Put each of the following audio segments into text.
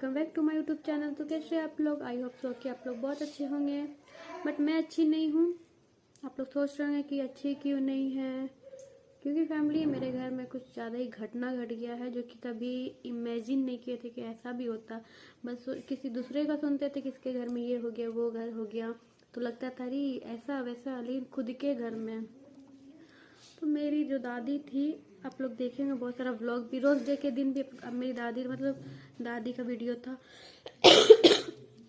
Welcome back to my YouTube channel. तो कैसे आप लोग? आई होप सो कि आप लोग बहुत अच्छे होंगे, बट मैं अच्छी नहीं हूँ। आप लोग सोच रहे होंगे कि अच्छी क्यों नहीं है, क्योंकि फैमिली मेरे घर में कुछ ज़्यादा ही घटना घट गया है जो कि कभी इमेजिन नहीं किए थे कि ऐसा भी होता। बस किसी दूसरे का सुनते थे, किसके घर में ये हो गया, वो घर हो गया, तो लगता था अरे ऐसा वैसा, लेकिन खुद के घर में। तो मेरी जो दादी थी, आप लोग देखेंगे बहुत सारा व्लॉग भी, रोज डे के दिन भी अब मेरी दादी मतलब दादी का वीडियो था।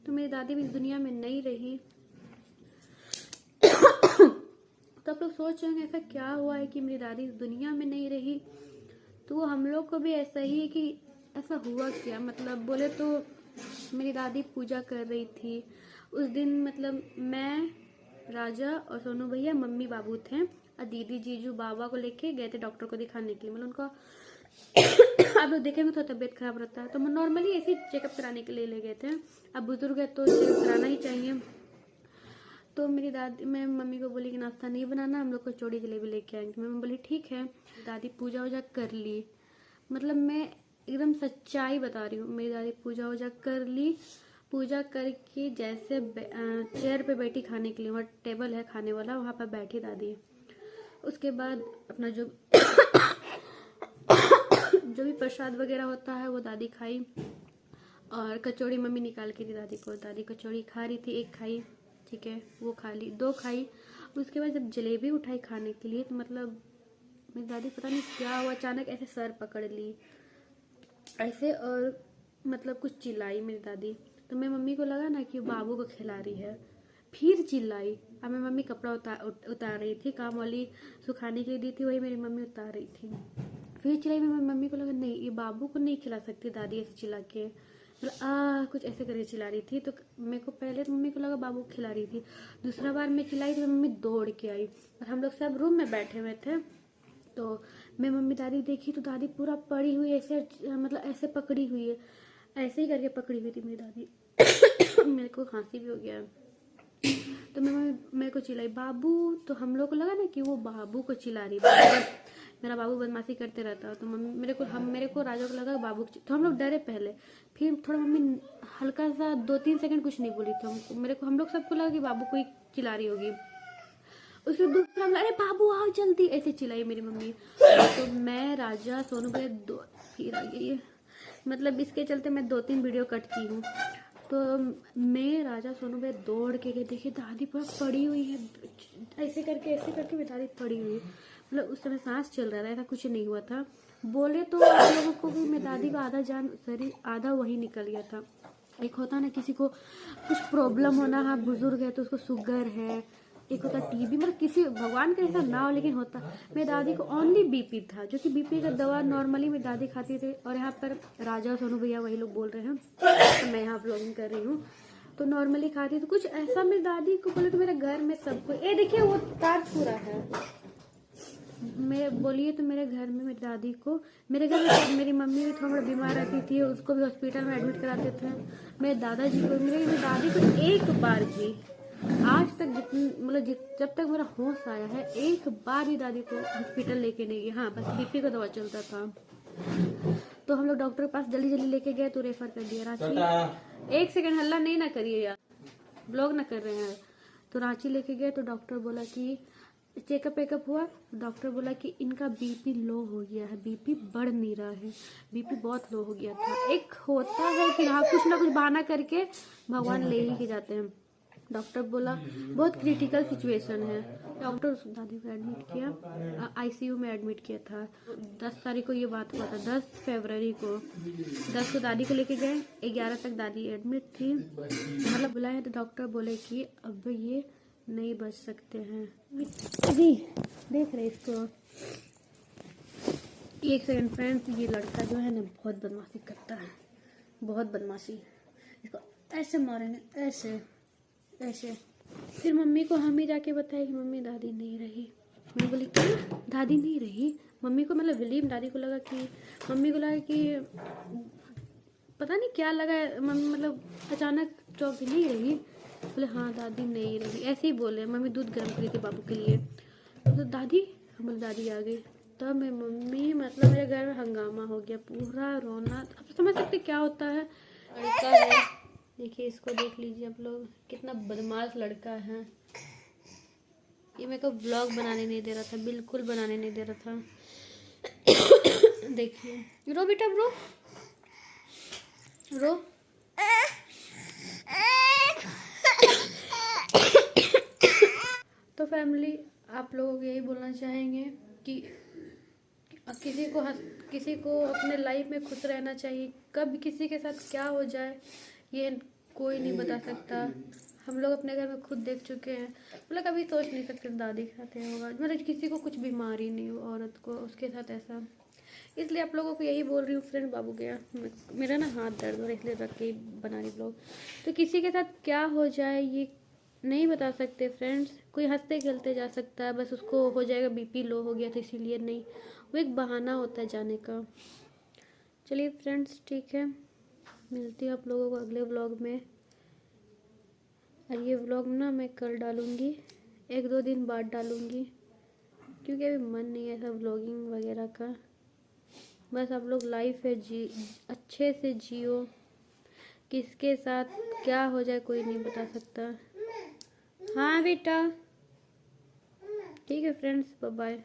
तो मेरी दादी भी इस दुनिया में नहीं रही। तो आप लोग सोच रहे हैं ऐसा क्या हुआ है कि मेरी दादी इस दुनिया में नहीं रही। तो वो हम लोग को भी ऐसा ही है कि ऐसा हुआ क्या, मतलब बोले तो मेरी दादी पूजा कर रही थी उस दिन। मतलब मैं, राजा और सोनू भैया, मम्मी बाबू थे, और दीदी जीजू बाबा को लेके गए थे डॉक्टर को दिखाने के लिए। मतलब उनका आप लोग देखेंगे तो तबीयत खराब रहता है, तो नॉर्मली ऐसे चेकअप कराने के लिए ले गए थे। अब बुजुर्ग है तो चेकअप कराना ही चाहिए। तो मेरी दादी, मैं मम्मी को बोली कि नाश्ता नहीं बनाना, हम लोग को चौड़ी जलेबी लेके आएंगे। मम्मी बोली ठीक है। दादी पूजा वूजा कर ली, मतलब मैं एकदम सच्चाई बता रही हूँ, मेरी दादी पूजा वूजा कर ली। पूजा करके जैसे चेयर पे बैठी खाने के लिए, वहाँ टेबल है खाने वाला, वहाँ पर बैठी दादी। उसके बाद अपना जो जो भी प्रसाद वगैरह होता है वो दादी खाई, और कचौड़ी मम्मी निकाल के दी दादी को। दादी कचौड़ी खा रही थी, एक खाई, ठीक है, वो खा ली, दो खाई। उसके बाद जब जलेबी उठाई खाने के लिए, तो मतलब मेरी दादी पता नहीं क्या हुआ, अचानक ऐसे सर पकड़ ली ऐसे, और मतलब कुछ चिल्लाई मेरी दादी। तो मेरी मम्मी को लगा ना कि बाबू को खिला रही है, फिर चिल्लाई। अब मेरी मम्मी कपड़ा उतार रही थी, काम वाली सुखाने के लिए दी थी, वही मेरी मम्मी उतार रही थी। फिर चिल्लाई। मेरी मम्मी को लगा नहीं, ये बाबू को नहीं खिला सकती दादी ऐसे चिल्ला के, मतलब कुछ ऐसे करके चिल्ला रही थी। तो मेरे को पहले तो मम्मी को लगा बाबू को खिला रही थी। दूसरा बार मैं चिल्लाई तो मम्मी दौड़ के आई, और हम लोग सब रूम में बैठे हुए थे। तो मैं मम्मी दादी देखी तो दादी पूरा पड़ी हुई ऐसे, मतलब ऐसे पकड़ी हुई है, ऐसे ही करके पकड़ी हुई थी मेरी दादी। मेरे को खांसी भी हो गया। तो मैं मम्मी मेरे को चिल्लाई बाबू, तो हम लोग को लगा ना कि वो बाबू को चिल्ला रही है। मेरा बाबू बदमाशी करते रहता, तो मम्मी मेरे को राजा को लगा बाबू, तो हम लोग डरे पहले। फिर थोड़ा मम्मी हल्का सा 2-3 सेकंड कुछ नहीं बोली, तो हम लोग सबको लगा कि बाबू को ही चिल्ला रही होगी। उसके दूसरा अरे बाबू आओ जल्दी, ऐसे चिल्लाई मेरी मम्मी। तो मैं, राजा, सोनू भैया दो, फिर आ गई, मतलब इसके चलते मैं 2-3 वीडियो कट की हूँ। तो मैं, राजा, सोनू भैया दौड़ के गए, देखिए दादी पूरा पड़ी हुई है, ऐसे करके मेरी दादी पड़ी हुई है। मतलब उस समय सांस चल रहा था, ऐसा कुछ नहीं हुआ था। बोले तो आप लोगों को भी मेरी दादी का आधा जान शरीर आधा वही निकल गया था। एक होता ना किसी को कुछ प्रॉब्लम होना, हाँ बुजुर्ग है तो उसको शुगर है, एक होता टीबी, मतलब किसी भगवान का ऐसा ना हो लेकिन होता। मेरी दादी को ओनली बीपी था, जो कि बीपी का दवा नॉर्मली मेरी दादी खाती थी। और यहाँ पर राजा और सोनू भैया वही लोग बोल रहे हैं, तो मैं यहाँ व्लॉगिंग कर रही हूँ, तो नॉर्मली खाती। तो कुछ ऐसा मेरी दादी को बोले तो मेरे घर में सबको, ये देखिए वो तार पूरा है, मैं बोलिए तो मेरे घर में मेरी दादी को, मेरे घर में मेरी मम्मी भी थोड़ा बीमार रहती थी, उसको भी हॉस्पिटल में एडमिट कराते थे। मेरे दादाजी को, मेरी दादी को एक बार भी आज तक मतलब जब तक मेरा होश आया है, एक बार भी दादी को हॉस्पिटल लेके नहीं गई। हाँ बस बीपी का दवा चलता था, तो हम लोग डॉक्टर के पास जल्दी जल्दी लेके गए, तो रेफर कर दिया रांची। एक सेकंड हल्ला नहीं ना करिए यार, ब्लॉग ना कर रहे हैं। तो रांची लेके गए, तो डॉक्टर बोला कि चेकअप वेकअप हुआ, डॉक्टर बोला कि इनका बीपी लो हो गया है, बीपी बढ़ नहीं रहा है, बीपी बहुत लो हो गया था। एक होता है कि हाँ कुछ ना कुछ बहाना करके भगवान ले ही के जाते हैं। डॉक्टर बोला बहुत क्रिटिकल सिचुएशन है। डॉक्टर दादी को एडमिट किया, आईसीयू में एडमिट किया था। 10 तारीख को ये बात हुआ था, 10 फरवरी को। 10 को दादी को लेके गए, 11 तक दादी एडमिट थी, मतलब बुलाए। तो डॉक्टर बोले कि अब ये नहीं बच सकते हैं। जी देख रहे इसको, एक सेकंड फ्रेंड्स, ये लड़का जो है ना बहुत बदमाशी करता है, बहुत बदमाशी। इसको ऐसे मारेंगे, ऐसे ऐसे। फिर मम्मी को हम ही जाके बताया कि मम्मी दादी नहीं रही। मम्मी बोली क्या दादी नहीं रही? मम्मी को मतलब बिलीव, दादी को लगा कि, मम्मी को लगा कि पता नहीं क्या लगा, मम्मी मतलब अचानक चौंक, नहीं रही। बोले हाँ दादी नहीं रही, ऐसे ही बोले। मम्मी दूध गर्म करी थी बाबू के लिए, तो दादी, हम बोले दादी आ गई। तब मम्मी, मतलब मेरे घर में हंगामा हो गया, पूरा रोना। आप समझ सकते क्या होता है लड़का है, देखिए इसको देख लीजिए आप लोग, कितना बदमाश लड़का है। ये मेरे को व्लॉग बनाने नहीं दे रहा था, बिल्कुल बनाने नहीं दे रहा था। देखिए, रो बेटा रो रो। तो फैमिली, आप लोगों को यही बोलना चाहेंगे कि किसी को अपने लाइफ में खुश रहना चाहिए। कब किसी के साथ क्या हो जाए ये कोई नहीं बता सकता। हम लोग अपने घर में खुद देख चुके हैं, मतलब कभी सोच नहीं सकते दादी के साथ ये होगा, मतलब किसी को कुछ बीमारी नहीं हो औरत को उसके साथ ऐसा। इसलिए आप लोगों को यही बोल रही हूँ फ्रेंड। बाबू गया, मेरा ना हाथ दर्द हो रहा है इसलिए रख के बना रही ब्लॉग। तो किसी के साथ क्या हो जाए ये नहीं बता सकते फ्रेंड्स। कोई हंसते खेलते जा सकता है, बस उसको हो जाएगा बीपी लो हो गया तो इसीलिए नहीं, वो एक बहाना होता है जाने का। चलिए फ्रेंड्स, ठीक है, मिलती हूँ आप लोगों को अगले व्लॉग में। और ये व्लॉग ना मैं कल डालूँगी, 1-2 दिन बाद डालूँगी, क्योंकि अभी मन नहीं है ऐसा व्लॉगिंग वगैरह का। बस आप लोग लाइफ है अच्छे से जियो। किसके साथ क्या हो जाए कोई नहीं बता सकता। हाँ बेटा, ठीक है फ्रेंड्स, बाय बाय।